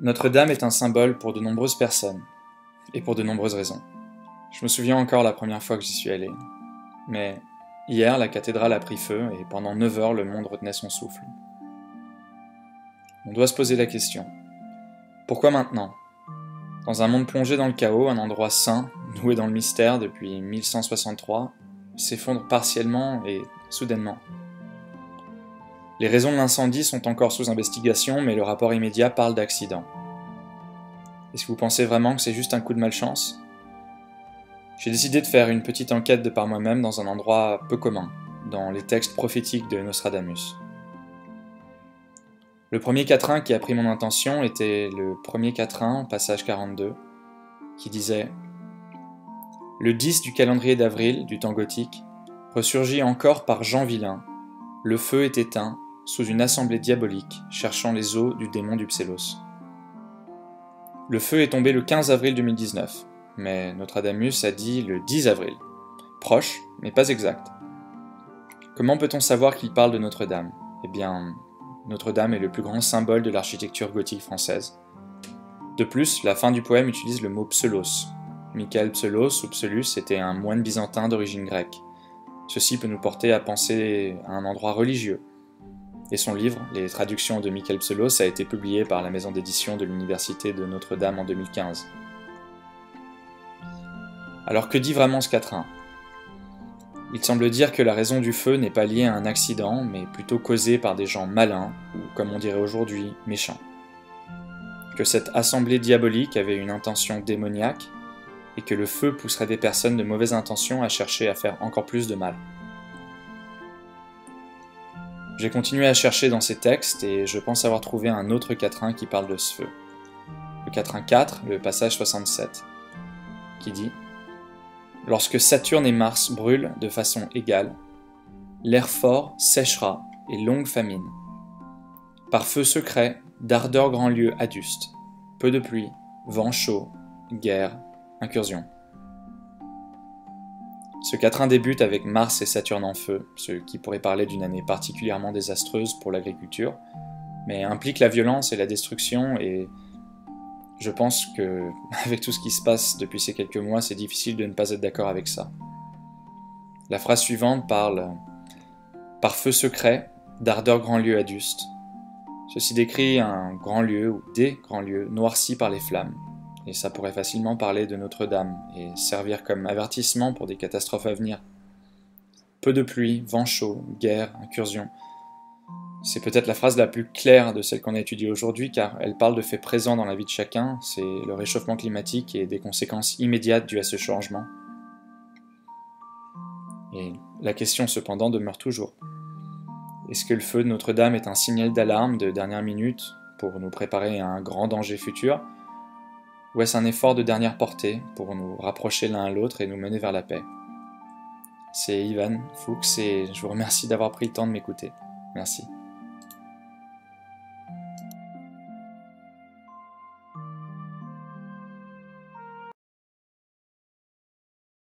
Notre-Dame est un symbole pour de nombreuses personnes, et pour de nombreuses raisons. Je me souviens encore la première fois que j'y suis allé. Mais hier, la cathédrale a pris feu, et pendant 9 heures, le monde retenait son souffle. On doit se poser la question. Pourquoi maintenant? Dans un monde plongé dans le chaos, un endroit saint, noué dans le mystère depuis 1163, s'effondre partiellement et soudainement. Les raisons de l'incendie sont encore sous investigation, mais le rapport immédiat parle d'accident. Est-ce que vous pensez vraiment que c'est juste un coup de malchance? J'ai décidé de faire une petite enquête de par moi-même dans un endroit peu commun, dans les textes prophétiques de Nostradamus. Le premier quatrain qui a pris mon attention était le premier quatrain, passage 42, qui disait « Le 10 du calendrier d'avril, du temps gothique, ressurgit encore par Jean Vilain. Le feu est éteint, sous une assemblée diabolique, cherchant les os du démon du Psellos. » Le feu est tombé le 15 avril 2019, mais Nostradamus a dit le 10 avril. Proche, mais pas exact. Comment peut-on savoir qu'il parle de Notre-Dame? Eh bien, Notre-Dame est le plus grand symbole de l'architecture gothique française. De plus, la fin du poème utilise le mot Psellos. Michael Psellos ou Psellus était un moine byzantin d'origine grecque. Ceci peut nous porter à penser à un endroit religieux. Et son livre, Les traductions de Michael Psellos, a été publié par la maison d'édition de l'Université de Notre-Dame en 2015. Alors que dit vraiment ce quatrain? Il semble dire que la raison du feu n'est pas liée à un accident, mais plutôt causée par des gens malins, ou comme on dirait aujourd'hui, méchants. Que cette assemblée diabolique avait une intention démoniaque, et que le feu pousserait des personnes de mauvaise intention à chercher à faire encore plus de mal. J'ai continué à chercher dans ces textes, et je pense avoir trouvé un autre quatrain qui parle de ce feu. Le quatrain 4, le passage 67, qui dit « Lorsque Saturne et Mars brûlent de façon égale, l'air fort séchera et longue famine. Par feu secret, d'ardeur grand lieu aduste, peu de pluie, vent chaud, guerre, incursion. » Ce quatrain débute avec Mars et Saturne en feu, ce qui pourrait parler d'une année particulièrement désastreuse pour l'agriculture, mais implique la violence et la destruction, et je pense que, avec tout ce qui se passe depuis ces quelques mois, c'est difficile de ne pas être d'accord avec ça. La phrase suivante parle « Par feu secret, d'ardeur grand lieu aduste ». Ceci décrit un grand lieu ou des grands lieux noircis par les flammes. Et ça pourrait facilement parler de Notre-Dame et servir comme avertissement pour des catastrophes à venir. Peu de pluie, vent chaud, guerre, incursion. C'est peut-être la phrase la plus claire de celle qu'on a étudiée aujourd'hui, car elle parle de faits présents dans la vie de chacun, c'est le réchauffement climatique et des conséquences immédiates dues à ce changement. Et la question cependant demeure toujours. Est-ce que le feu de Notre-Dame est un signal d'alarme de dernière minute pour nous préparer à un grand danger futur? Ou est-ce un effort de dernière portée pour nous rapprocher l'un à l'autre et nous mener vers la paix? C'est Ivan Fuchs et je vous remercie d'avoir pris le temps de m'écouter. Merci.